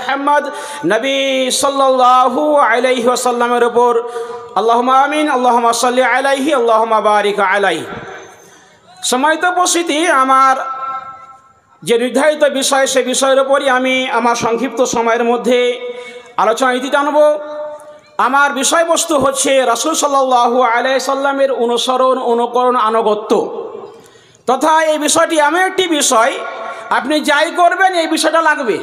মুহাম্মদ নবী সাল্লাল্লাহু আলাইহি ওয়াসাল্লামের উপর আল্লাহুম্মা আমিন। আল্লাহুম্মা সাল্লি আলাইহি, আল্লাহুম্মা বারিক আলাইহি। সম্মানিত উপস্থিতি, আমার যে নির্ধারিত বিষয় সে বিষয়ের উপরই আমি আমার সংক্ষিপ্ত সময়ের মধ্যে আলোচনা নীতি টানব। আমার বিষয়বস্তু হচ্ছে রাসূল সাল্লাল্লাহু আলাইহি সাল্লামের অনুসরণ, অনুকরণ, আনুগত্য তথা এই বিষয়টি এমন একটি বিষয়, আপনি যাই করবেন এই বিষয়টা লাগবে।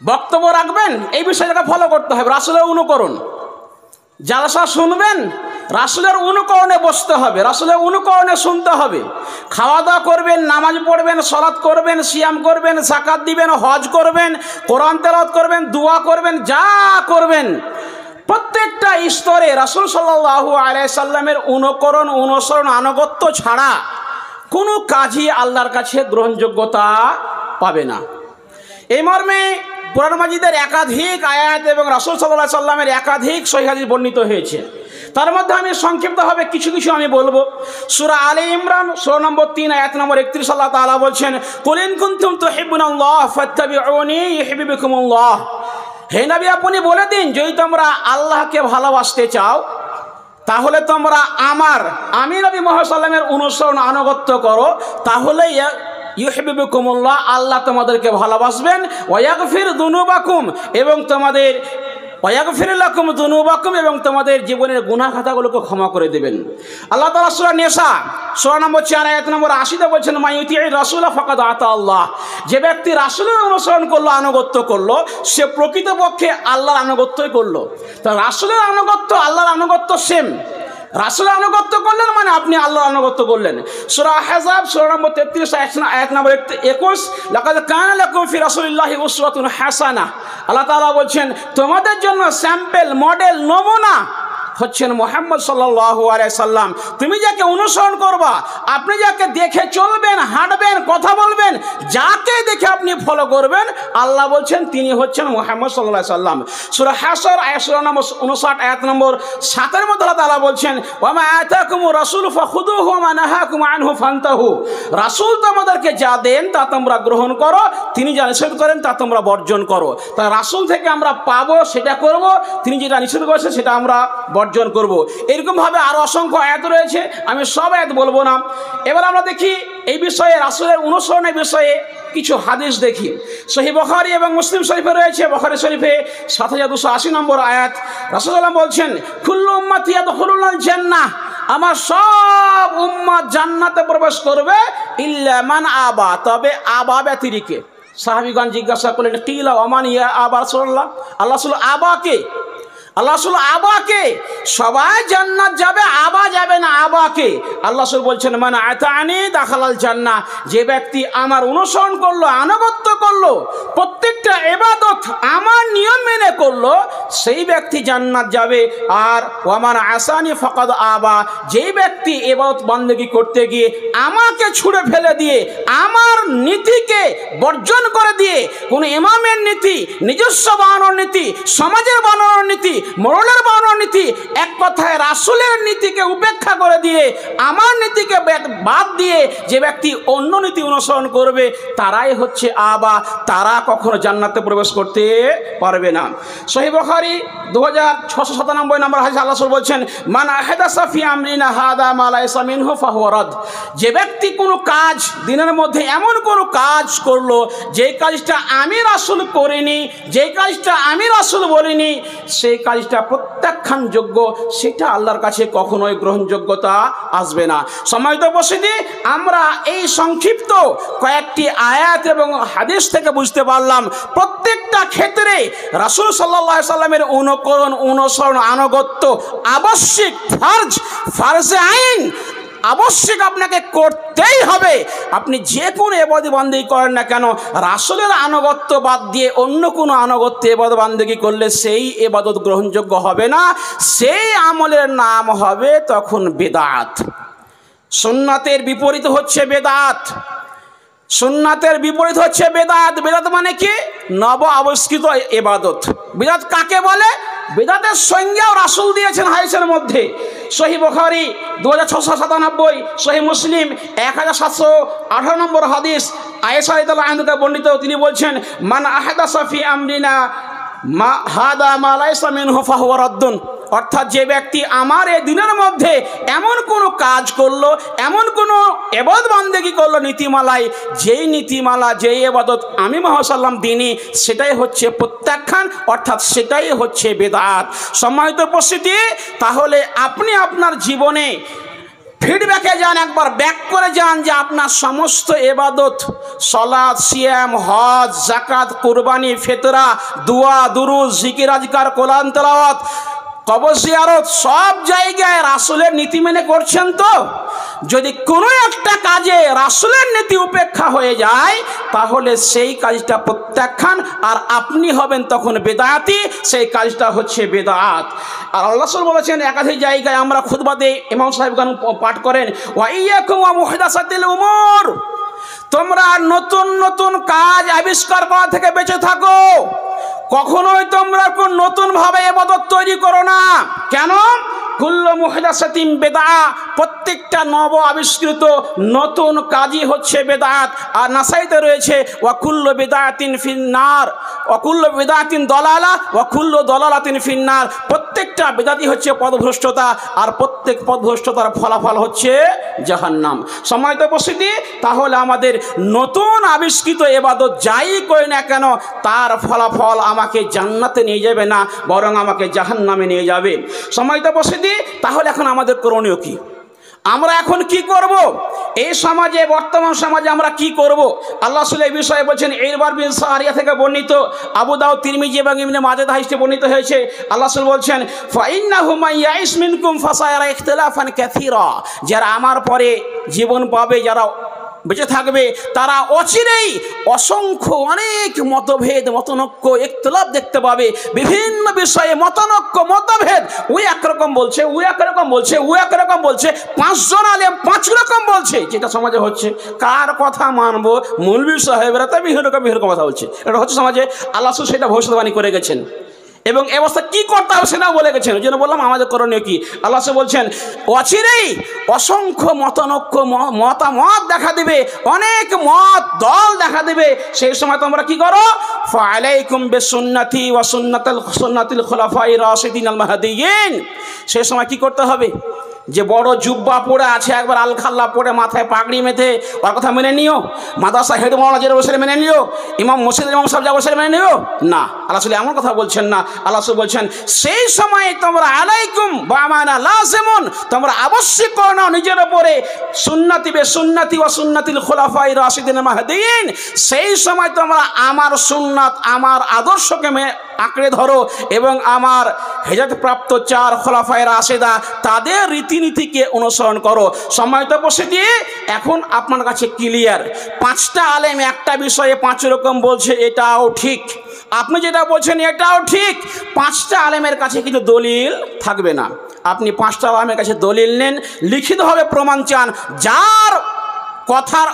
বক্তব্য রাখবেন, এই বিষয়টাকে ফলো করতে হবে, রাসূলের অনুকরণ। জালসা শুনবেন, রাসূলের অনুকরণে বসতে হবে, রাসূলের অনুকরণে শুনতে হবে। খাওয়া দাওয়া করবেন, নামাজ পড়বেন, সালাত করবেন, সিয়াম করবেন, যাকাত দিবেন, হজ করবেন, কোরআন তেলাওয়াত করবেন, দোয়া করবেন, যা করবেন প্রত্যেকটা স্তরে রাসূল সাল্লাল্লাহু আলাইহি সাল্লামের অনুকরণ, অনুসরণ, আনুগত্য ছাড়া কোনো কাজই আল্লাহর কাছে গ্রহণযোগ্যতা পাবে না। এই মর্মে কোরআন মাজিদের একাধিক আয়াত এবং রাসূল সাল্লাল্লাহু আলাইহি সাল্লামের একাধিক সহিহ হাদিস বর্ণিত হয়েছে। তার মধ্যে আমি সংক্ষিপ্তভাবে কিছু আমি বলবো। সূরা আলে ইমরান সূরা নম্বর 3 আয়াত নম্বর 31 আল্লাহ তাআলা বলছেন, কুল ইন কুনতুম তুহিব্বুনাল্লাহ ফাত্তাবিউনি ইউহিব্বুকুমুল্লাহ। হে নবী, আপনি বলে দিন, যদি তোমরা আল্লাহকে ভালোবাসতে চাও তাহলে তোমরা আমি নবী মুহাম্মদ সাল্লাল্লাহু আলাইহি ওয়াসাল্লামের অনুসরণ, আনুগত্য করো, তাহলে ইউহিব্বুকুমুল্লাহ, আল্লাহ তোমাদেরকে ভালোবাসবেন। ওয়াগফির যুনুবাকুম, এবং ওয়াগফির লাকুম যুনুবাকুম, এবং তোমাদের জীবনের গুনাহ খাতাগুলোকে ক্ষমা করে দেবেন। আল্লাহ তাআলা সূরা নিসা সূরা নম্বর 4 আয়াত নম্বর 80 বলছেন, মাইয়ুতি'র রাসূলা ফাকাদ আতা আল্লাহ। যে ব্যক্তি রাসূলের অনুসরণ করলো, আনুগত্য করলো, সে প্রকৃতপক্ষে আল্লাহর আনুগত্যই করলো। তা রাসূলের আনুগত্য, আল্লাহর আনুগত্য সেম। রাসূলের আনুগত্য করলেন মানে আপনি আল্লাহর আনুগত্য করলেন। সূরা আহজাব সূরা নম্বর 33 আয়াত নম্বর 21, লাকাদ কানা লাকুম ফি রাসূলিল্লাহি উসওয়াতুন হাসানাহ। আল্লাহ তাআলা বলছেন, তোমাদের জন্য স্যাম্পল, মডেল, নমুনা হচ্ছেন মুহাম্মদ সাল্লাল্লাহু আলাইহি সাল্লাম। তুমি যাকে অনুসরণ করবা, আপনি যাকে দেখে চলবেন, হাঁটবেন, কথা বলবেন, যাকে দেখে আপনি ফলো করবেন, আল্লাহ বলছেন তিনি হচ্ছেন মুহাম্মদ সাল্লাল্লাহু আলাইহি সাল্লাম। সূরা হাসর সূরা নম্বর 59 আয়াত নম্বর 7 মধ্যে আল্লাহ তাআলা বলছেন, ওয়া মা আতাকুমুর রাসূলু ফাখুযুহু ওয়া মা নাহাকুম আনহু ফান্তাহু। রাসূল তোমাদেরকে যা দেন তা তোমরা গ্রহণ করো, তিনি যা নিষেধ করেন তা তোমরা বর্জন করো। তা রাসূল থেকে আমরা পাবো সেটা করব, তিনি যেটা নিষেধ করেছেন সেটা আমরা বর্জন করব। এরকমভাবে আরও অসংখ্য আয়াত রয়েছে, আমি সব আয়াত বলবো না। এবার আমরা দেখি এই বিষয়ে, রাসূলের অনুসরণের বিষয়ে কিছু হাদিস দেখি। সহিহ বুখারী এবং মুসলিম শরীফে রয়েছে। বুখারী শরীফে 7280 নম্বর আয়াত, রাসূলুল্লাহ বলছেন, কুল্লু উম্মতি ইয়াদখুলুনাল জান্নাহ, আমার সব উম্মত জান্নাতে প্রবেশ করবে, ইল্লা মান আবা, তবে আবা ব্যতিরেকে। সাহাবীগণ জিজ্ঞাসা করলেন, কিলা ওমান ইয়া আবা রাসূলুল্লাহ, আল্লাহ রাসূল আবাকে, আল্লাহ রাসূল আবাকে, সবাই জান্নাত যাবে, আবা যাবে না, আবাকে। আল্লাহ রাসূল বলছেন, মান আতানি দাখালাল জান্নাহ, যে ব্যক্তি আমার অনুসরণ করলো, আনুগত্য করলো, প্রত্যেকটা ইবাদত আমার নিয়ম মেনে করলো, সেই ব্যক্তি জান্নাত যাবে। আর ওয়ামান আসানি ফাকাদ আবা, যেই ব্যক্তি ইবাদত বান্দেগী করতে গিয়ে আমাকে ছুঁড়ে ফেলে দিয়ে, আমার নীতিকে বর্জন করে দিয়ে, কোনো ইমামের নীতি, নিজস্ব বানানোর নীতি, সমাজের বানানোর নীতি, মোরালের বানানোর নীতি, এক কথায় রাসূলের নীতিকে উপেক্ষা করে দিয়ে, আমার নীতিকে বাদ দিয়ে যে ব্যক্তি অন্য নীতি অনুসরণ করবে, তারাই হচ্ছে আবা, তারা কখনো জান্নাতে প্রবেশ করতে পারবে না। সহিহ বুখারী 2697 নম্বর হাদিস, আল্লাহ রাসূল বলছেন, মান আহদাসা ফি আমরিনা হাদা মা লাইসা মিনহু ফাহুয়া রাদ। যে ব্যক্তি কোনো কাজ, দিনের মধ্যে এমন কোনো কাজ করলো যে কাজটা আমি রাসূল করিনি, যে কাজটা আমি রাসূল বলিনি, সেই কাজটা প্রত্যাখ্যানযোগ্য, সেটা আল্লাহর কাছে কখনোই গ্রহণযোগ্যতা আসবে না। সম্মানিত উপস্থিতি, আমরা এই সংক্ষিপ্ত কয়েকটি আয়াত এবং হাদিস থেকে বুঝতে পারলাম, প্রত্যেকটা ক্ষেত্রে রাসূল সাল্লাল্লাহু আলাইহি সাল্লামের অনুকরণ, অনুসরণ, আনুগত্য আবশ্যিক, ফারজে আইন, আবশ্যক আপনাকে করতেই হবে। আপনি যে কোনো ইবাদত বান্দেগী করেন না কেন, রাসূলের আনুগত্য বাদ দিয়ে অন্য কোনো আনুগত্য ইবাদত বান্দেগী করলে সেই ইবাদত গ্রহণযোগ্য হবে না, সেই আমলের নাম হবে তখন বিদআত। সুন্নাতের বিপরীত হচ্ছে বেদাত। সুন্নাতের বিপরীত হচ্ছে বেদাত। বেদাত মানে কি? নব আবিষ্কৃত ইবাদত। বেদাত কাকে বলে? বেদাতের সংজ্ঞাও রাসূল দিয়েছেন হাদিসের মধ্যে। সহিহ বুখারী 2697, সহিহ মুসলিম 1718 নম্বর হাদিস, আয়েশা রাদিয়াল্লাহু আনহা বর্ণিত, তিনি বলছেন মান আহদাসা ফি আমরিনা মা হাদা মা লাইসা মিনহু ফাহুয়া রাদ্দুন। অর্থাৎ যে ব্যক্তি আমার এই দিনের মধ্যে এমন কোনো কাজ করলো, এমন কোনো ইবাদত বান্দেগি করলো নীতিমালায়, যেই নীতিমালা যেই ইবাদত আমি মুহাম্মদ সাল্লাল্লাহু আলাইহি দিনই, সেটাই হচ্ছে প্রত্যাখ্যান, অর্থাৎ সেটাই হচ্ছে বেদাত। সম্মানিত উপস্থিতি, তাহলে আপনি আপনার জীবনে ফিডব্যাকে যান, একবার ব্যাক করে যান যে আপনার সমস্ত ইবাদত, সালাত, সিয়াম, হজ, যাকাত, কুরবানি, ফিতরা, দোয়া, দুরুদ, জিকির, আজকার, কোরআন তেলাওয়াত, কবর জিয়ারত, সব জায়গায় রাসূলের নীতি মেনে করছেন তো? যদি কোনো একটা কাজে রাসূলের নীতি উপেক্ষা হয়ে যায়, তাহলে সেই কাজটা প্রত্যাখ্যান, আর আপনি হবেন তখন বেদাতি, সেই কাজটা হচ্ছে বেদাত। আর আল্লাহ রাসূল বলেছেন একাধিক জায়গায়, আমরা খুতবাতে ইমাম সাহেবগণ পাঠ করেন, ওয়া ইয়্যাকুম ওয়া মুহদাসাতিল উমুর, তোমরা নতুন নতুন কাজ আবিষ্কার করা থেকে বেঁচে থাকো। কখনোই তোমরা কোন নতুন ভাবে ইবাদত তৈরি করো না। কেন? কুল্লু মুহদাসাতিন বিদআ, প্রত্যেকটা নব আবিষ্কৃত নতুন কাজই হচ্ছে বেদাত। আর নাসাইতে রয়েছে ওয়া কুল্লু বিদআতিন ফিন্নার ওয়া কুল্লু বিদআতিন দালালা ওয়া কুল্লু দালালাতিন ফিন্নার, প্রত্যেকটা বেদাতই হচ্ছে পথভ্রষ্টতা, আর প্রত্যেক পথভ্রষ্টতার ফলাফল হচ্ছে জাহান্নাম। সম্মানিত উপস্থিতি, তাহলে আমাদের নতুন আবিষ্কৃত ইবাদত যাই করি না কেন, তার ফলাফল আমাকে জান্নাতে নিয়ে যাবে না, বরং আমাকে জাহান্নামে নিয়ে যাবে। সম্মানিত উপস্থিতি, তাহলে এখন আমাদের করণীয় কি? আমরা এখন কি করব? এই সমাজে, বর্তমান সমাজে আমরা কি করব? আল্লাহ রাসূল এই বিষয়ে বলছেন, ইরবাদ বিন সারিয়া থেকে বর্ণিত, আবু দাউদ, তিরমিজি এবং ইবনে মাজাহ হাদিসে বর্ণিত হয়েছে। আল্লাহ রাসূল বলছেন, ফাইন্নাহু মান ইয়াইশ মিনকুম ফাসায়ারা ইখতিলাফান কাসীরা, যারা আমার পরে জীবন পাবে, যারা বেঁচে থাকবে, তারা অচিরেই অসংখ্য অনেক মতভেদ, মতনৈক্য, ইখতিলাফ দেখতে পাবে। বিভিন্ন বিষয়ে মতনৈক্য, মতভেদ, ও একরকম বলছে, ও একরকম বলছে, ও একরকম বলছে, পাঁচজন আলেম পাঁচ রকম বলছে। যেটা সমাজে হচ্ছে, কার কথা মানবো? মৌলভী সাহেবরা তো বিহরকম কথা বলছে, এটা হচ্ছে সমাজে। আল্লাহ সেটা ভবিষ্যৎবাণী করে গেছেন, এবং এ অবস্থা কী করতে হবে সেটাও বলে গেছেন। ওই জন্য বললাম আমাদের করণীয় কি। আল্লাহ বলছেন অচিরেই অসংখ্য মতানৈক্য, মতামত দেখা দিবে, অনেক মত দল দেখা দিবে। সেই সময় তোমরা কি করো? ফালাইকুম বিসুন্নতি ওয়া সুন্নাতিল খুলাফায়ে রাশিদিন আল মাহদিয়িন। সেই সময় কি করতে হবে? যে বড় জুব্বা পরে আছে, একবার আলখাল্লা পরে, মাথায় পাগড়ি মেথে, ওর কথা মেনে নিও? মাদ্রাসা হেড মাওলানা যেটা বসে মেনে নিও? ইমাম মসজিদের ইমাম সাহেব যা বসে মেনে নিও? না, আল্লাহ এমন কথা বলছেন না। আল্লাহ বলছেন সেই সময় তোমরা আলাইকুম বামানা লাজিমুন, তোমরা আবশ্যক করে নাও নিজের উপরে সুন্নতি সুন্নতি ওয়া সুন্নাতিল খুলাফায়ে রাশিদিন আল মাহদিয়িন। সেই সময় তোমরা আমার সুন্নাত, আমার আদর্শকে আঁকড়ে ধরো, এবং আমার হেদায়েতপ্রাপ্ত চার খোলাফায়ে রাশেদা, তাদের রীতিনীতিকে অনুসরণ করো। সম্মানিত উপস্থিতি, এখন আপনার কাছে ক্লিয়ার, পাঁচটা আলেম একটা বিষয়ে পাঁচ রকম বলছে, এটাও ঠিক, আপনি যেটা বলছেন এটাও ঠিক। পাঁচটা আলেমের কাছে কিন্তু দলিল থাকবে না। আপনি পাঁচটা আলেমের কাছে দলিল নেন, লিখিতভাবে প্রমাণ চান, যার কথার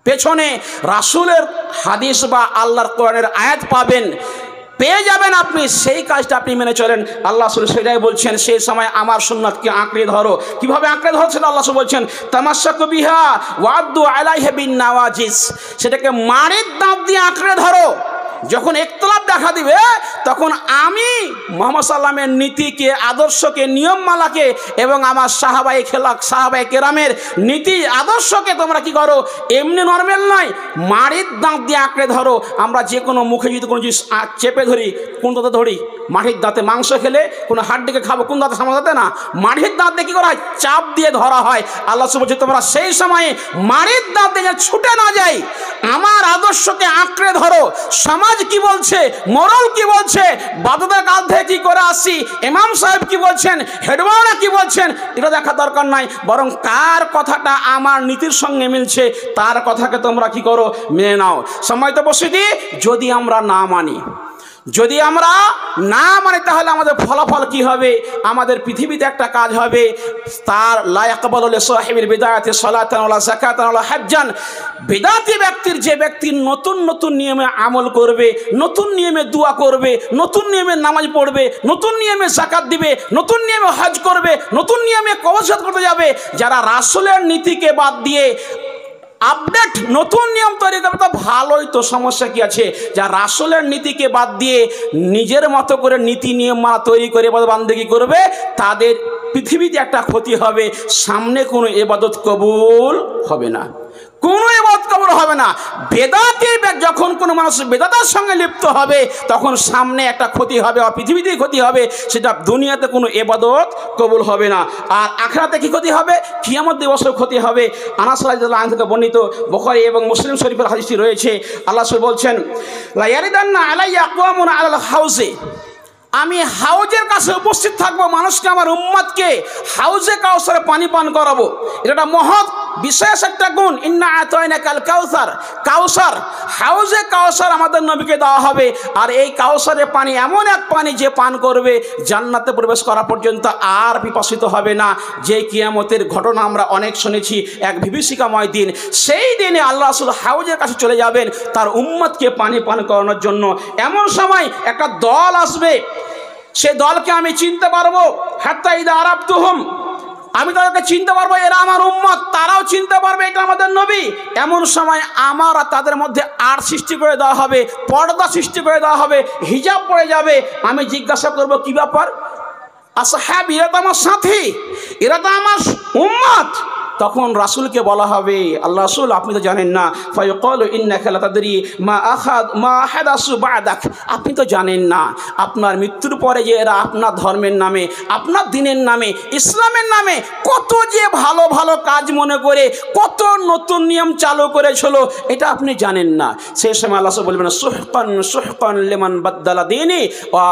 পেছনে রাসূলের হাদিস বা আল্লাহর কোরআনের আয়াত পাবেন, পেয়ে যাবেন আপনি, সেই কাজটা আপনি মেনে চলেন। আল্লাহ রাসূল সেটাই বলছেন, সেই সময় আমার সুন্নাতকে আঁকড়ে ধরো। কিভাবে আঁকড়ে ধরছেন আল্লাহ রাসূল বলছেন, তামাসসাকু বিহা ওয়াদ্দু আলাইহা বিন নাওয়াজিস, সেটাকে মাড়ির দাঁত দিয়ে আঁকড়ে ধরো। যখন ইখতিলাফ দেখা দিবে, তখন আমি মুহাম্মদ সাল্লামের নীতিকে, আদর্শকে, নিয়মমালাকে এবং আমার সাহাবায়ে কেরামের নীতি আদর্শকে তোমরা কি করো? এমনি নরমাল নয়, মাড়ির দাঁত দিয়ে আঁকড়ে ধরো। আমরা যে কোনো মুখে যদি কোনো জিনিস চেপে ধরি, কোন দাঁতে ধরি? মাটির দাঁতে। মাংস খেলে কোনো হাড্ডিকে খাবো, কোন দাঁতে? সামনে দাঁতে না, মাটির দাঁত দিয়ে কী করা হয়? চাপ দিয়ে ধরা হয়। আল্লাহ বলছে তোমরা সেই সময়ে মাটির দাঁত দিয়ে ছুটে না যায়, আমার আদর্শকে আঁকড়ে ধরো। সমাজ কি বলছে, মোরাল কি বলছে, বাদুদের কাল থেকে কি করে আসি, ইমাম সাহেব কি বলছেন, হেডমাওলানা কি বলছেন, এটা দেখার দরকার নাই। বরং কার কথাটা আমার নীতির সঙ্গে মিলছে, তার কথাকে তোমরা কি করো? মেনে নাও। সম্মানিত উপস্থিতি, যদি আমরা না মানি, তাহলে আমাদের ফলাফল কি হবে? আমাদের পৃথিবীতে একটা কাজ হবে, তার লা ইয়াকবালু লিসাহিবিল বিদআতি সালাতান ওয়ালা যাকাতান ওয়ালা হাজ্জান। বিদআতি ব্যক্তির, যে ব্যক্তি নতুন নতুন নিয়মে আমল করবে, নতুন নিয়মে দোয়া করবে, নতুন নিয়মে নামাজ পড়বে, নতুন নিয়মে যাকাত দিবে, নতুন নিয়মে হজ করবে, নতুন নিয়মে কবর করতে যাবে, যারা রাসূলের নীতিকে বাদ দিয়ে আপডেট নতুন নিয়ম তৈরি করবে তো ভালোই, তো সমস্যা কি আছে? যা রাসূলের নীতিকে বাদ দিয়ে নিজের মতো করে নীতি নিয়ম তৈরি করে বান্দেগি করবে, তাদের পৃথিবীতে একটা ক্ষতি হবে, সামনে কোনো ইবাদত কবুল হবে না, কোনো ইবাদত কবুল হবে না। বেদাতে যখন কোনো মানুষ বেদাতের সঙ্গে লিপ্ত হবে তখন সামনে একটা ক্ষতি হবে, আর পৃথিবীতেই ক্ষতি হবে, সেটা দুনিয়াতে কোনো ইবাদত কবুল হবে না। আর আখিরাতে কি ক্ষতি হবে? কিয়ামত দিবসের ক্ষতি হবে। আনাস রাদিয়াল্লাহু আনহু থেকে বর্ণিত বুখারী এবং মুসলিম শরীফের হাদিসটি রয়েছে। আল্লাহ রাসূল বলছেন, লা ইয়ারিদান্না আলাইয়া আকওয়ামুন আলাল হাউজে, আমি হাউজের কাছে উপস্থিত থাকবো, মানুষকে আমার উম্মতকে হাউজে কাউসারে পানি পান করাবো। এটা মহৎ বিশেষ একটা গুণ। ইন্না আতাইনাকাল কাউসার, কাউসার, হাউজে কাউসার আমাদের নবীকে দেওয়া হবে। আর এই কাউসারের পানি এমন এক পানি যে পান করবে জান্নাতে প্রবেশ করা পর্যন্ত আর পিপাসিত হবে না। যে কিয়ামতের ঘটনা আমরা অনেক শুনেছি, এক বিভীষিকাময় দিন, সেই দিনে আল্লাহ রাসূল হাউজের কাছে চলে যাবেন তার উম্মতকে পানি পান করানোর জন্য। এমন সময় একটা দল আসবে, সে দলকে আমি চিনতে পারবো, হাত্তা ইদা আরাফতুহুম, আমি তাদেরকে চিনতে পারবো এরা আমার উম্মত, তারাও চিনতে পারবে এটা আমাদের নবী। এমন সময় আমার তাদের মধ্যে আর সৃষ্টি করে দেওয়া হবে, পর্দা সৃষ্টি করে দেওয়া হবে, হিজাব পড়ে যাবে। আমি জিজ্ঞাসা করবো কি ব্যাপার? আসহাবী, এরা তো আমার সাথী, এরা তো আমার উম্মত। তখন রাসূলকে বলা হবে, আল্লাহ রাসূল আপনি তো জানেন না, ফায়াকালু ইন্নাকা লা তাদরি মা আহাদাসু বা'দাক, আপনি তো জানেন না আপনার মৃত্যুর পরে যে এরা আপনার ধর্মের নামে, আপনার দ্বীনের নামে, ইসলামের নামে কত যে ভালো ভালো কাজ মনে করে কত নতুন নিয়ম চালু করেছিল, এটা আপনি জানেন না। সেই সময় আল্লাহ রাসূল বলবেন, সুহকান সুহকান লিমান বাদদালা দীনি ওয়া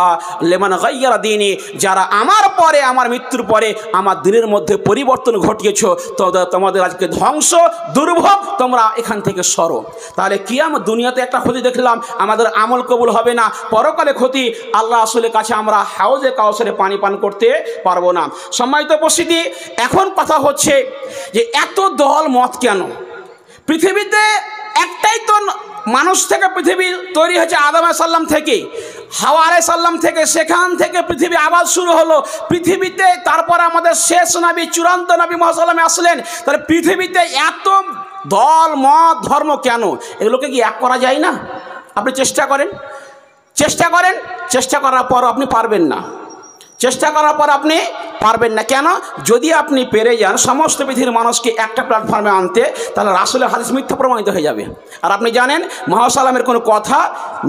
লিমান গায়্যারা দীনি, যারা আমার পরে, আমার মৃত্যুর পরে আমার দ্বীনের মধ্যে পরিবর্তন ঘটিয়েছো, তো তোমাদের আজকে ধ্বংস, দুর্ভোগ, তোমরা এখান থেকে সরো। তাহলে কিয়ামত দুনিয়াতে একটা ক্ষতি দেখলাম, আমাদের আমল কবুল হবে না, পরকালে ক্ষতি, আল্লাহ রাসূলের কাছে আমরা হাউজে কাউসারে পানি পান করতে পারবো না। সম্মানিত উপস্থিতি, এখন কথা হচ্ছে যে এত দল মত কেন? পৃথিবীতে একটাই তো মানুষ থেকে পৃথিবী তৈরি হয়েছে, আদম আলাইহিস সালাম থেকে, হাওয়া আলাইহিস সালাম থেকে, সেখান থেকে পৃথিবী আবার শুরু হলো। পৃথিবীতে তারপর আমাদের শেষ নবী, চূড়ান্ত নবী মুহাম্মদ সাল্লাল্লাহু আলাইহি ওয়াসাল্লাম আসলেন। তাহলে পৃথিবীতে এত দল মত ধর্ম কেন? এগুলোকে কি এক করা যায় না? আপনি চেষ্টা করেন, চেষ্টা করেন, চেষ্টা করার পর আপনি পারবেন না, চেষ্টা করার পর আপনি পারবেন না। কেন? যদি আপনি পেরে যান সমস্ত পৃথিবীর মানুষকে একটা প্ল্যাটফর্মে আনতে, তাহলে রাসূলের হাদিস মিথ্যা প্রমাণিত হয়ে যাবে। আর আপনি জানেন মুহাম্মদ সাল্লামের কোনো কথা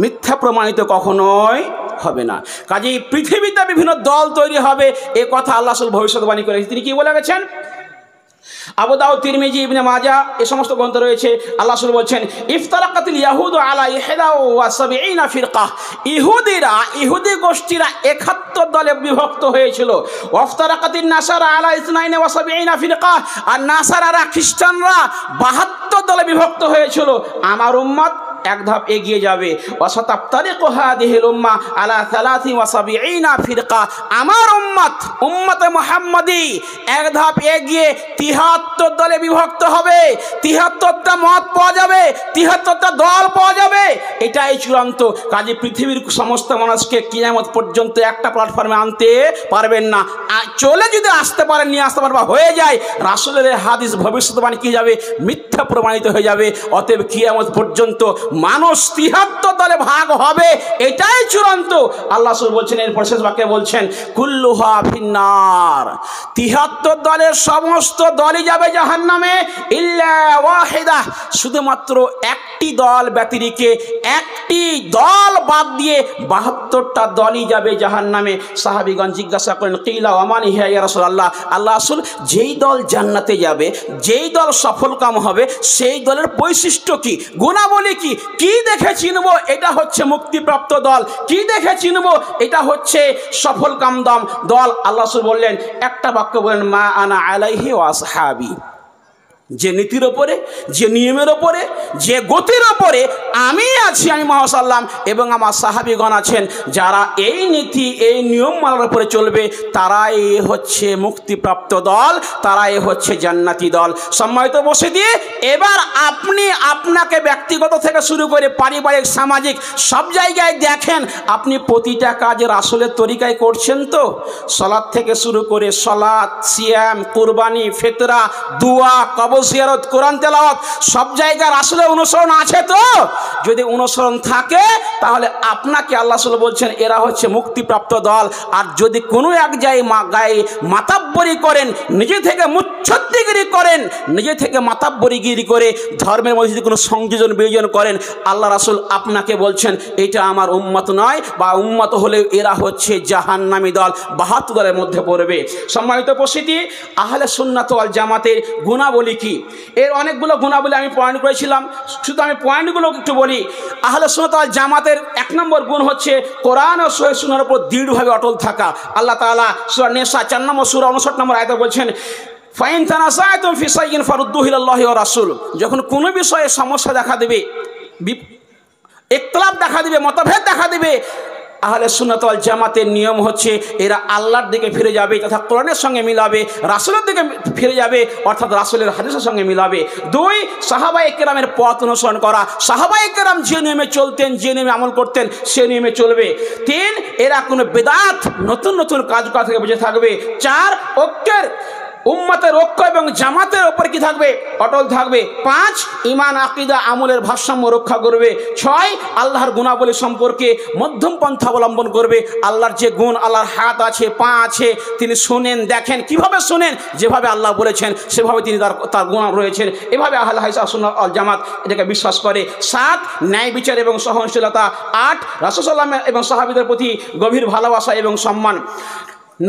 মিথ্যা প্রমাণিত কখনোই হবে না। কাজেই পৃথিবীতে বিভিন্ন দল তৈরি হবে, এ কথা আল্লাহ রাসূল ভবিষ্যৎবাণী করেছেন। তিনি কি বলে গেছেন? আবু দাউদ, তিরমিজি, ইবনে মাজাহ এই সমস্ত গ্রন্থ রয়েছে। আল্লাহ রাসূল বলছেন, ইফতারাকাতিল ইয়াহুদু আলা 71 ফিরকা, ইহুদি গোষ্ঠীরা 71 দলে বিভক্ত হয়েছিল। ওয়াফতারাকাতিন নাসারা আলা 72 ফিরকা, আর নাসারারা, খ্রিস্টানরা 72 দলে বিভক্ত হয়েছিল। আমার উম্মত এক ধাপ এগিয়ে যাবে, ওয়াসাতাফতারিকু হাদিহিল উম্মাহ আলা 73 ফিরকা, আমার উম্মত, উম্মতে মুহাম্মাদি এক ধাপ এগিয়ে 73 দলে বিভক্ত হবে। 73টা মত পাওয়া যাবে, 73টা দল পাওয়া যাবে, এটাই চূড়ান্ত। কাজে পৃথিবীর সমস্ত মানুষকে কিয়ামত পর্যন্ত একটা প্ল্যাটফর্মে আনতে পারবেন না। চলে যদি আসতে পারেন, নিয়ে আসতে পারবা, হয়ে যায়, রাসূলের হাদিস ভবিষ্যৎবাণী কি যাবে? মিথ্যা প্রমাণিত হয়ে যাবে। অতএব কিয়ামত পর্যন্ত মানুষ 73 দলে ভাগ হবে, এটাই চূড়ান্ত। আল্লাহ রাসূল বলছেন, এরপর শেষ বাক্যে বলছেন, কুল্লুহা ফিন্নার, 73 দলের সমস্ত দলই যাবে জাহান্নামে, ইল্লা ওয়াহিদা, শুধুমাত্র একটি দল ব্যতিরেকে, একটি দল বাদ দিয়ে 72টা দলই যাবে জাহান্নামে। সাহাবীগণ জিজ্ঞাসা করেন, কিলা ওয়া মান হিয়া ইয়া রাসূলুল্লাহ, আল্লাহ রাসূল, যেই দল জান্নাতে যাবে, যেই দল সফলকাম হবে, সেই দলের বৈশিষ্ট্য কি, গুণাবলী কি, কি দেখে চিনবো এটা হচ্ছে মুক্তিপ্রাপ্ত দল, কি দেখে চিনবো এটা হচ্ছে সফলকাম দল? আল্লাহ রাসূল বললেন, একটা বাক্য বলেন, মা আনা আলাইহি ওয়া আসহাবি, যে নীতির ওপরে, যে নিয়মের ওপরে, যে গতির ওপরে আমি আছি, আমি মুহাম্মদ সাল্লাম এবং আমার সাহাবীগণ আছেন, যারা এই নীতি, এই নিয়ম মানার উপরে চলবে, তারাই হচ্ছে মুক্তিপ্রাপ্ত দল, তারাই হচ্ছে জান্নাতি দল। সম্মানিত উপস্থিতি, এবার আপনি আপনাকে ব্যক্তিগত থেকে শুরু করে পারিবারিক, সামাজিক সব জায়গায় দেখেন, আপনি প্রতিটা কাজ রাসূলের তরিকায় করছেন তো? সালাত থেকে শুরু করে সালাত, সিয়াম, কুরবানি, ফিতরা, দোয়া, কবর কবর জিয়ারত, কোরআন তেলাওয়াত সব জায়গায় রাসূলের অনুসরণ আছে তো? যদি অনুসরণ থাকে তাহলে আপনাকে আল্লাহ রাসূল বলছেন এরা হচ্ছে মুক্তিপ্রাপ্ত দল। আর যদি কোনো এক গায়ে মাতাব্বরি করেন, নিজে থেকে মুচ্ছদ্দিগিরি করেন, নিজে থেকে মাতাব্বরিগিরি করে ধর্মের মধ্যে যদি কোনো সংযোজন বিয়োজন করেন, আল্লাহ রাসূল আপনাকে বলছেন এটা আমার উম্মত নয়, বা উম্মত হলেও এরা হচ্ছে জাহান্নামী দল, ৭২ দলের মধ্যে পড়বে। সম্মানিত উপস্থিতি, আহলে সুন্নাত ওয়াল জামাতের গুণাবলী কি? এর অনেকগুলো গুণাবলী আমি পয়েন্ট করেছিলাম, শুধু আমি পয়েন্টগুলো একটু বলি। আহলে সুন্নাত ওয়াল জামাতের ১ নম্বর গুণ হচ্ছে কোরআন ও সহিহ সুন্নাহর উপর দৃঢ়ভাবে অটল থাকা। আল্লাহ তাআলা সূরা নিসা ৪ নম্বর সূরা ৫৯ নম্বর আয়াতে বলছেন, ফাইন তানাযাতুম ফি শাইইন ফারুদ্দুহু ইলাল্লাহি ওয়া রাসূল। যখন কোনো বিষয়ে সমস্যা দেখা দেবে, ইখতিলাফ দেখা দিবে, মতভেদ দেখা দিবে, আহলে সুন্নাত ওয়াল জামাতের নিয়ম হচ্ছে এরা আল্লাহর দিকে ফিরে যাবে, তথা কোরআনের সঙ্গে মিলাবে, রাসূলের দিকে ফিরে যাবে, অর্থাৎ রাসূলের হাদিসের সঙ্গে মিলাবে। ২, সাহাবায়ে কেরামের পথ অনুসরণ করা, সাহাবায়ে কেরাম যে নিয়মে চলতেন, যে নিয়মে আমল করতেন, সে নিয়মে চলবে। ৩, এরা কোনো বেদাত নতুন নতুন কাজ করা থেকে বেঁচে থাকবে। ৪, ঐক্যের উম্মতের ঐক্য এবং জামাতের ওপর কি থাকবে? অটল থাকবে। ৫, ঈমান আকীদা আমলের ভারসাম্য রক্ষা করবে। ৬, আল্লাহর গুণাবলী সম্পর্কে মধ্যম পন্থা অবলম্বন করবে। আল্লাহর যে গুণ, আল্লাহর হাত আছে, পা আছে, তিনি শোনেন, দেখেন, কিভাবে শোনেন? যেভাবে আল্লাহ বলেছেন সেভাবে তিনি তার গুণ রয়েছেন। এভাবে আহলে হাদিস সুন্নাত ওয়াল জামাত এটাকে বিশ্বাস করে। ৭, ন্যায় বিচার এবং সহনশীলতা। ৮, রাসূল সাল্লাল্লাহু আলাইহি এবং সাহাবীদের প্রতি গভীর ভালোবাসা এবং সম্মান।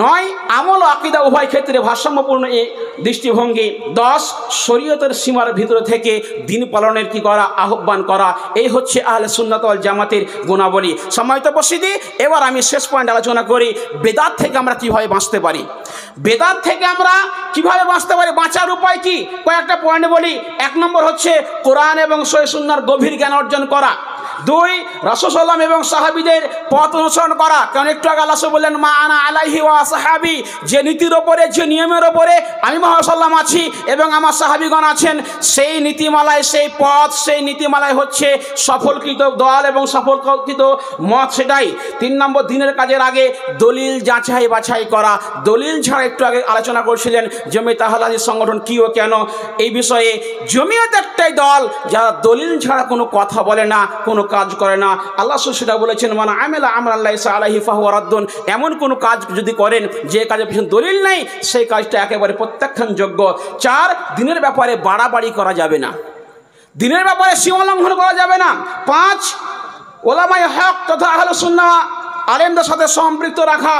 ৯, আমল ও আকীদা উভয় ক্ষেত্রে ভারসাম্যপূর্ণ এই দৃষ্টিভঙ্গি। ১০, শরীয়তের সীমার ভিতরে থেকে দিন পালনের কি করা? আহ্বান করা। এই হচ্ছে আহলে সুন্নাত ওয়াল জামাতের গুণাবলী। সম্মানিত উপস্থিতি, এবার আমি শেষ পয়েন্ট আলোচনা করি, বেদাত থেকে আমরা কিভাবে বাঁচতে পারি। বেদাত থেকে আমরা কিভাবে বাঁচতে পারি, বাঁচার উপায় কি? কয়েকটা পয়েন্ট বলি। ১ নম্বর হচ্ছে কোরআন এবং সহিহ সুন্নাহর গভীর জ্ঞান অর্জন করা। ২, রাসূল সাল্লাল্লাহু আলাইহি এবং সাহাবীদের পথ অনুসরণ করা। কারণ একটু আগে আল্লাহ বললেন, মা আনা আলাইহি ওয়া সাহাবী, যে নীতির ওপরে, যে নিয়মের ওপরে আমি মুহাম্মদ সাল্লাল্লাহু আলাইহি আছি এবং আমার সাহাবীগণ আছেন, সেই নীতিমালায়, সেই পথ, সেই নীতিমালায় হচ্ছে সফলকৃত দল এবং সফলকৃত মত। সেটাই। ৩ নম্বর, দিনের কাজের আগে দলিল যাচাই বাছাই করা। দলিল ছাড়া একটু আগে আলোচনা করছিলেন জমিয়ত আহলে হাদিস সংগঠন কি ও কেন, এই বিষয়ে। জমিয়ত একটাই দল যারা দলিল ছাড়া কোনো কথা বলে না, কোনো কাজ করে না। আল্লাহ সেটা বলেছেন, মান আমিলা আমরান লাইসা আলাইহি ফাহুয়া রাদ্দুন। এমন কোনো কাজ যদি করেন যে কাজের পিছনে দলিল নেই, সেই কাজটা একেবারে প্রত্যাখ্যানযোগ্য। ৪, দিনের ব্যাপারে বাড়াবাড়ি করা যাবে না, দিনের ব্যাপারে সীমা লঙ্ঘন করা যাবে না। ৫, ওলামায়ে হক তথা আহলে সুন্নাহ আলেমদের সাথে সম্পৃক্ত রাখা।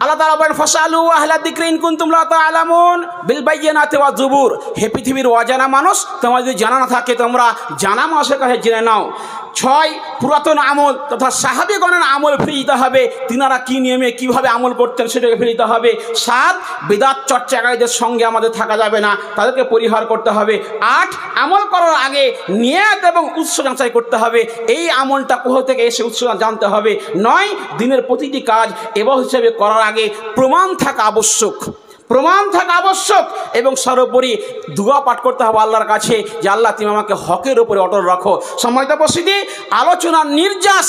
আল্লাহ তাআলা বলেন, ফাসালু আহলা যিকরি ইন কুনতুম লা তা'লামুন বিল বায়্যিনাতি ওয়াজ জুবুর। হে পৃথিবীর অজানা মানুষ, তোমার যদি জানা না থাকে তোমরা জানা মানুষের কাছে জেনে নাও। ৬, পুরাতন আমল তথা সাহাবীগণের আমল ফিরে দিতে হবে, তিনারা কী নিয়মে কীভাবে আমল করতেন সেটাকে ফিরে দিতে হবে। ৭, বিদআত চর্চাকারীদের সঙ্গে আমাদের থাকা যাবে না, তাদেরকে পরিহার করতে হবে। ৮, আমল করার আগে নিয়ত এবং উৎস যাচাই করতে হবে, এই আমলটা কোথা থেকে এসে উৎস জানতে হবে। ৯, দিনের প্রতিটি কাজ ইবাদত হিসেবে করার আগে প্রমাণ থাকা আবশ্যক, প্রমাণ থাকা আবশ্যক। এবং সর্বোপরি দুআ পাঠ করতে হবে আল্লাহর কাছে যে আল্লাহ তুমি আমাকে হকের উপরে অটল রাখো। সম্মানিত উপস্থিতি, আলোচনার নির্যাস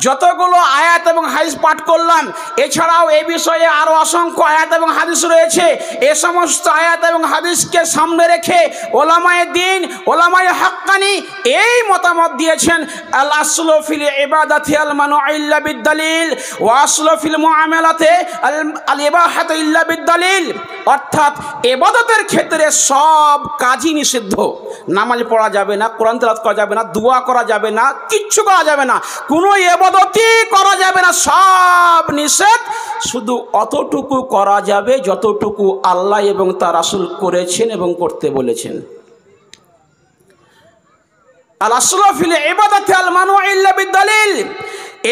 যতগুলো আয়াত এবং হাদিস পাঠ করলাম, এছাড়াও এই বিষয়ে আরও অসংখ্য আয়াত এবং হাদিস রয়েছে। এ সমস্ত আয়াত এবং হাদিসকে সামনে রেখে ওলামায়ে দ্বীন, ওলামায়ে হাক্কানি এই মতামত দিয়েছেন, আল আসলু ফিল ইবাদাতি আল মানউ ইল্লা বিদ-দালিল ওয়া আসলু ফিল মুআমালাতি আল ইবাহাতু ইল্লা বিদ-দালিল। অর্থাৎ ইবাদতের ক্ষেত্রে সব কাজই নিষিদ্ধ। নামাজ পড়া যাবে না, কোরআন তেলাওয়াত করা যাবে না, দোয়া করা যাবে না, কিচ্ছু করা যাবে না, কোনো ইবাদতই করা যাবে না, সব নিষেধ। শুধু অতটুকু করা যাবে যতটুকু আল্লাহ এবং তার রাসূল করেছেন এবং করতে বলেছেন। আল আসলু ফিল ইবাদাতি আল মানউ ইল্লা বিদ-দালিল।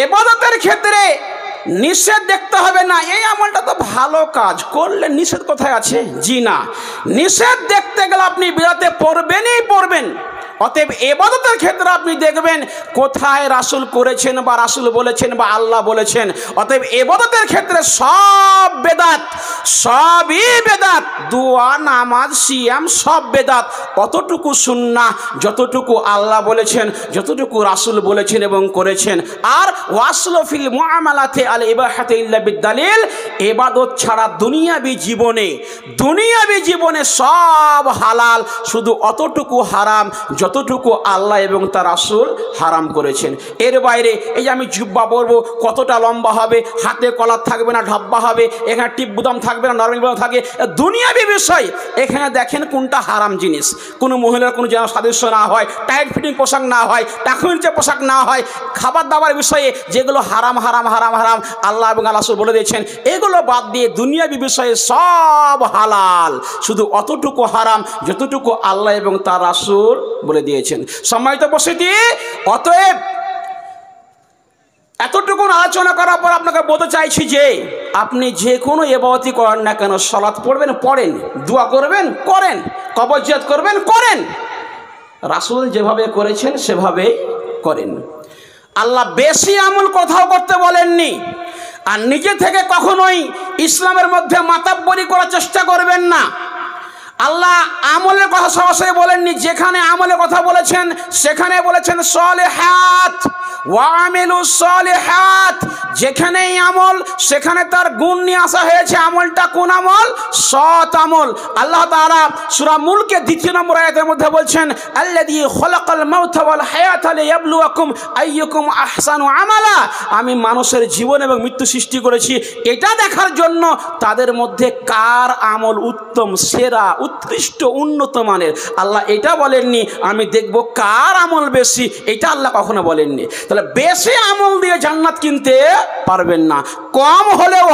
ইবাদতের ক্ষেত্রে নিষেধ দেখতে হবে না, এই আমলটা তো ভালো কাজ, করলে নিষেধ কোথায় আছে? জি না, নিষেধ দেখতে গেলে আপনি বিরাতে পড়বেনই পড়বেন। অতএব ইবাদতের ক্ষেত্রে আপনি দেখবেন কোথায় রাসূল করেছেন বা রাসূল বলেছেন বা আল্লাহ বলেছেন। অতএব ইবাদতের ক্ষেত্রে সব বেদাত, সবই বেদাত, দোয়া নামাজ সিয়াম সব বেদাত। অতটুকু সুন্নাহ যতটুকু আল্লাহ বলেছেন, যতটুকু রাসূল বলেছেন এবং করেছেন। আর ওয়াসলু ফিল মুআমালাতি আল ইবাহাতি ইল্লা বিদ্দালিল, ইবাদত ছাড়া দুনিয়াবি জীবনে সব হালাল, শুধু অতটুকু হারাম যতটুকু আল্লাহ এবং তার রাসূল হারাম করেছেন। এর বাইরে এই যে আমি জুব্বা পরবো, কতটা লম্বা হবে, হাতে কলার থাকবে না ঢাব্বা হবে, এখানে টিপ বুতাম থাকবে না নরমাল বুতাম থাকে, দুনিয়াবি বিষয়। এখানে দেখেন কোনটা হারাম জিনিস। কোনো মহিলার কোনো যেন সাদৃশ্য না হয়, টাইট ফিটিং পোশাক না হয়, টাকুনিচে পোশাক না হয়, খাবার দাবার বিষয়ে যেগুলো হারাম হারাম হারাম হারাম আল্লাহ এবং রাসূল বলে দিয়েছেন, এগুলো বাদ দিয়ে দুনিয়াবি বিষয়ে সব হালাল, শুধু অতটুকু হারাম যতটুকু আল্লাহ এবং তার রাসূল বলে দিয়েছেন। সম্মানিত উপস্থিতি, অতএব এতটুকু আলোচনা করার পর আপনাকে বলতে চাইছি যে আপনি যে কোনো ইবাদতই করেন না কেন, সালাত পড়বেন পড়েন, দোয়া করবেন করেন, কবর জিয়ারত করবেন করেন, রাসূল যেভাবে করেছেন সেভাবে করেন। আল্লাহ বেশি আমল কোথাও করতে বলেননি। আর নিজে থেকে কখনোই ইসলামের মধ্যে মাতাব্বরি করার চেষ্টা করবেন না। আল্লাহ আমলের কথা সরাসরি বলেননি, যেখানে আমলের কথা বলেছেন সেখানে বলেছেন সলিহাত ওয়া আমিলুস সলিহাত। যেখানেই আমল সেখানে তার গুণ নিয়ে আসা হয়েছে। আমলটা কোন আমল? সৎ আমল। আল্লাহ তাআলা সূরা মুলকের 2 নম্বর আয়াতের মধ্যে বলছেন আল্লাযী খলাকাল মাউতা ওয়াল হায়াতা লিয়াবলুয়াকুম আইয়ুকুম আহসানু আমালা। আমি মানুষের জীবন এবং মৃত্যু সৃষ্টি করেছি এটা দেখার জন্য তাদের মধ্যে কার আমল উত্তম, সেরা, উৎকৃষ্ট, উন্নত মানের। আল্লাহ এটা বলেননি আমি দেখব কার আমল বেশি, এটা আল্লাহ কখনো বলেননি। তাহলে বেশি আমল দিয়ে জান্নাত কিনতে পারবেন না, কম হলেও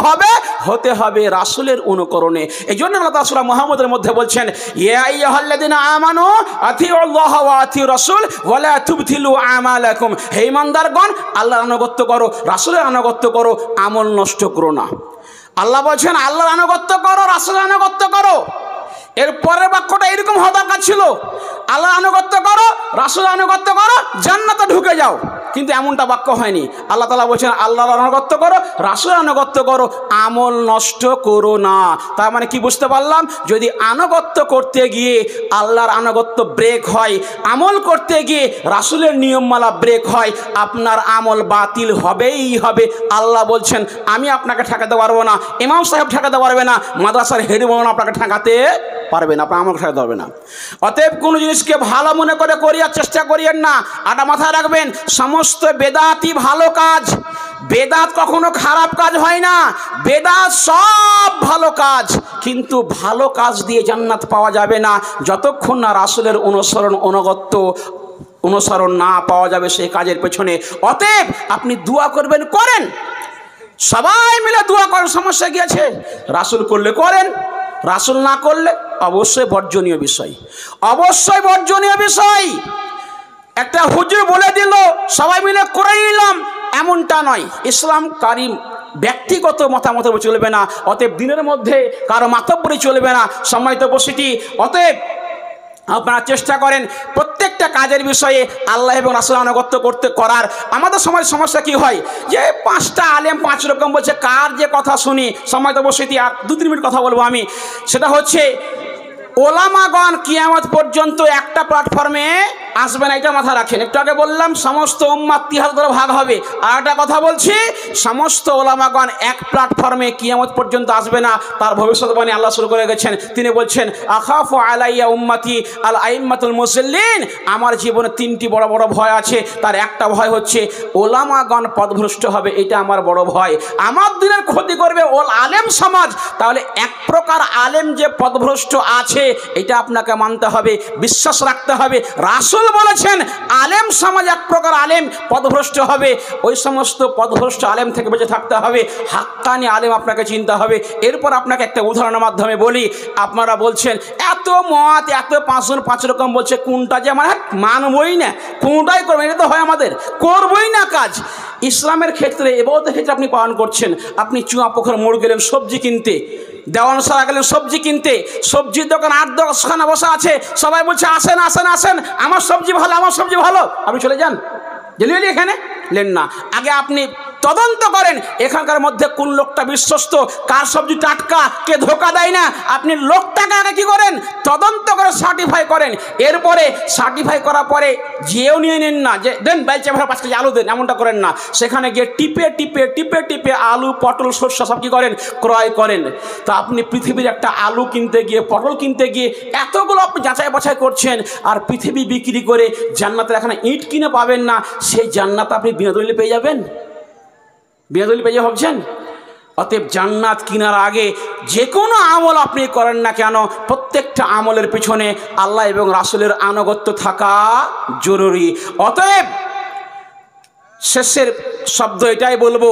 হতে হবে রাসূলের অনুকরণে। এই জন্য আল্লাহ তাআলা সূরা মুহাম্মদের মধ্যে বলছেন ইয়া আইয়ুহাল্লাযিনা আমানু আতিউল্লাহ ওয়া আতিউর রাসূল ওয়া লা তুবতিলু আমালাকুম। হে ঈমানদারগণ, আল্লাহর আনুগত্য করো, রাসূলের আনুগত্য করো, আমল নষ্ট করো না। আল্লাহ বলছেন আল্লাহর আনুগত্য করো, রাসূলের আনুগত্য করো। এর পরের বাক্যটা এরকম হওয়া দরকার ছিল, আল্লাহর আনুগত্য করো, রাসূলের আনুগত্য করো, জান্নাতে ঢুকে যাও। কিন্তু এমনটা বাক্য হয়নি। আল্লাহ তাআলা বলছেন আল্লাহর আনুগত্য করো, রাসূলের আনুগত্য করো, আমল নষ্ট করো না। তার মানে কি বুঝতে পারলাম? যদি আনুগত্য করতে গিয়ে আল্লাহর আনুগত্য ব্রেক হয়, আমল করতে গিয়ে রাসূলের নিয়মমালা ব্রেক হয়, আপনার আমল বাতিল হবেই হবে। আল্লাহ বলছেন আমি আপনাকে ঠেকাতে পারবো না, ইমাম সাহেব ঠেকাতে পারবে না, মাদ্রাসার হেড মাওলানা আপনাকে ঠেকাতে পারবে না, আপনার আমল ঠেকাতে পারবে না। অতএব কোনো জিনিসকে ভালো মনে করে করিয়ার চেষ্টা করিয়েন না। আটা মাথায় রাখবেন, সমস্ত বেদাতই ভালো কাজ, বেদাত কখনো খারাপ কাজ হয় না, বেদাত সব ভালো কাজ। কিন্তু ভালো কাজ দিয়ে জান্নাত পাওয়া যাবে না যতক্ষণ না রাসূলের অনুসরণ না পাওয়া যাবে সেই কাজের পেছনে। অতএব আপনি দোয়া করবেন করেন, সবাই মিলে দোয়া করেন, সমস্যা কি আছে? রাসূল করলে করেন, রাসূল না করলে অবশ্যই বর্জনীয় বিষয়, অবশ্যই বর্জনীয় বিষয়। একটা হুজুর বলে দিল সবাই মিলে করে নিলাম, এমনটা নয়। ইসলাম কারিম ব্যক্তিগত মতামত চলবে না, অতএব দিনের মধ্যে কারো মাতব্বরি চলবে না। সম্মানিত উপস্থিতি, অতএব আপনারা চেষ্টা করেন প্রত্যেকটা কাজের বিষয়ে আল্লাহ এবং রাসূল আনুগত্য করার। আমাদের সমাজ সমস্যা কি হয় যে 5টা আলেম 5 রকম বলছে, কার যে কথা শুনি। সম্মানিত উপস্থিতি, আর 2-3 মিনিট কথা বলবো আমি। সেটা হচ্ছে ওলামাগণ কিয়ামত পর্যন্ত একটা প্ল্যাটফর্মে আসবে না, এটা মাথায় রাখেন। একটু আগে বললাম সমস্ত উম্মাত 3 ভাগ হবে, আর একটা কথা বলছি সমস্ত ওলামাগণ এক প্ল্যাটফর্মে কিয়ামত পর্যন্ত আসবে না। তার ভবিষ্যৎবাণী আল্লাহ শুরু করে গেছেন। তিনি বলছেন আখাফু আলাইয়া উম্মতি আল আইম্মাতুল মুসল্লিন। আমার জীবনে 3টি বড় বড় ভয় আছে, তার একটা ভয় হচ্ছে ওলামাগণ পথভ্রষ্ট হবে, এটা আমার বড় ভয়। আমার দিনের ক্ষতি করবে আলেম সমাজ। তাহলে এক প্রকার আলেম যে পথভ্রষ্ট আছে এটা আপনাকে মানতে হবে, বিশ্বাস রাখতে হবে। রাসূল বলেছেন আলেম সমাজ এক প্রকার আলেম পথভ্রষ্ট হবে, ওই সমস্ত পথভ্রষ্ট আলেম থেকে বেঁচে থাকতে হবে। হাক্কানি আলেম আপনাকে চিনতে হবে। এরপর আপনাকে একটা উদাহরণের মাধ্যমে বলি। আপনারা বলছেন এত মত, এত 5 রকম বলছে, কোনটা যে আমার মানবই না, কোনটাই করবেন, এটা তো হয় আমাদের, করবই না কাজ। ইসলামের ক্ষেত্রে ইবাদতের ক্ষেত্রে আপনি পালন করছেন, আপনি চুয়াপোখর মোড় গেলেন সবজি কিনতে, দেওয়ান সারা গেলেন সবজি কিনতে, সবজির দোকান 8-10খানা বসা আছে, সবাই বলছে আসেন আসেন আসেন, আমার সবজি ভালো, আমার সবজি ভালো। আপনি চলে যান, জেনুইনলি এখানে লেন না। আগে আপনি তদন্ত করেন এখানকার মধ্যে কোন লোকটা বিশ্বস্ত, কার সবজি টাটকা, কে ধোকা দেয় না। আপনি লোকটাকে আগে কী করেন, তদন্ত করে সার্টিফাই করেন। এরপরে সার্টিফাই করার পরে যেও নিয়ে নিন না যে দেন বেলচে ভাড়া 5 কেজি আলু দেন, এমনটা করেন না। সেখানে গিয়ে টিপে টিপে টিপে টিপে আলু, পটল, সর্ষে সব কী করেন, ক্রয় করেন। তো আপনি পৃথিবীর একটা আলু কিনতে গিয়ে, পটল কিনতে গিয়ে এতগুলো আপনি যাচাই বাছাই করছেন, আর পৃথিবী বিক্রি করে জান্নাতের এখানে ইট কিনে পাবেন না, সেই জান্নাত আপনি বিনা দলিলে পেয়ে যাবেন? বিনা দলিলে পেয়ে ভাবছেন? অতএব জান্নাত কিনার আগে যে কোনো আমল আপনি করেন না কেন, প্রত্যেকটা আমলের পিছনে আল্লাহ এবং রাসূলের আনুগত্য থাকা জরুরি। অতএব শেষের শব্দ এটাই বলবো,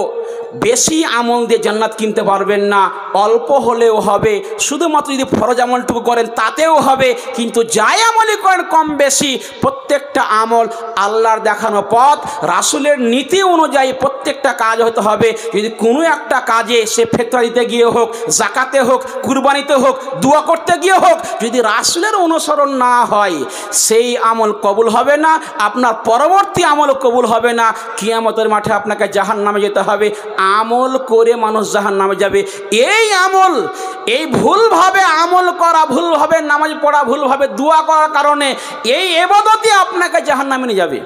বেশি আমল দিয়ে জান্নাত কিনতে পারবেন না, অল্প হলেও হবে। শুধুমাত্র যদি ফরজ আমলটুকু করেন তাতেও হবে, কিন্তু যাই আমলই করেন কম বেশি, প্রত্যেকটা আমল আল্লাহর দেখানো পথ, রাসূলের নীতি অনুযায়ী প্রত্যেকটা কাজ হতে হবে। যদি কোনো একটা কাজে সে ফিতরা দিতে গিয়ে হোক, জাকাতে হোক, কুরবানিতে হোক, দোয়া করতে গিয়ে হোক, যদি রাসূলের অনুসরণ না হয় সেই আমল কবুল হবে না, আপনার পরবর্তী আমলও কবুল হবে না। কিয়ামতের মাঠে আপনাকে জাহান্নামে যেতে হবে। আমল করে মানুষ জাহান্নামে যাবে। এই আমল, এই ভুলভাবে আমল করা, ভুলভাবে নামাজ পড়া, ভুলভাবে দোয়া করার কারণে এই ইবাদতই আপনাকে জাহান্নামে নিয়ে যাবে।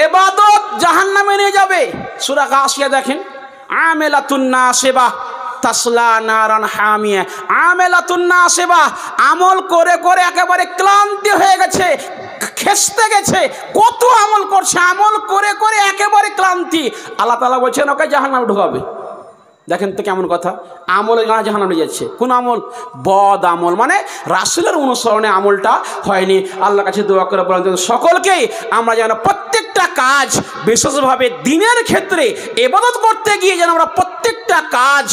ইবাদত জাহান্নামে নিয়ে যাবে। সূরা গাশিয়া দেখেন, আমেলাতুন নাসিবা তাসলা নারান হামিয়া। আমেলাতুন নাসিবা, আমল করে করে একেবারে ক্লান্তি হয়ে গেছে, খেসতে গেছে, কত আমল করছে, আমল করে করে একেবারে ক্লান্তি। আল্লাহ তাআলা বলছেন ওকে জাহান্নামে ঢোকাবে। দেখেন তো কেমন কথা, আমলের গানা জাহান্নামে যাচ্ছে। কোন আমল? বদ আমল, মানে রাসূলের অনুসরণে আমলটা হয়নি। আল্লাহর কাছে দোয়া করে বলেন সকলকেই আমরা যেন প্রত্যেকটা কাজ, বিশেষভাবে দিনের ক্ষেত্রে ইবাদত করতে গিয়ে যেন আমরা প্রত্যেকটা কাজ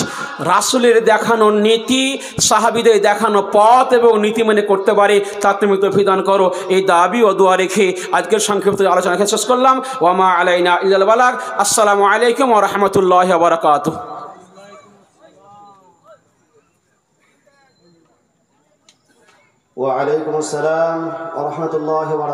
রাসূলের দেখানো নীতি, সাহাবীদের দেখানো পথ এবং নীতি মেনে করতে পারি। তার তুমি তৌফিক দান করো। এই দাবি ও দোয়া রেখে আজকের সংক্ষিপ্ত আলোচনা শেষ করলাম। ওয়া মা আলাইনা ইল্লাল বালাগ। আসসালামু আলাইকুম ওয়া রাহমাতুল্লাহি ওয়া বারাকাতুহু। ওয়া আলাইকুম আসসালাম ওয়া রাহমাতুল্লাহি ওয়া বারাকাতুহু।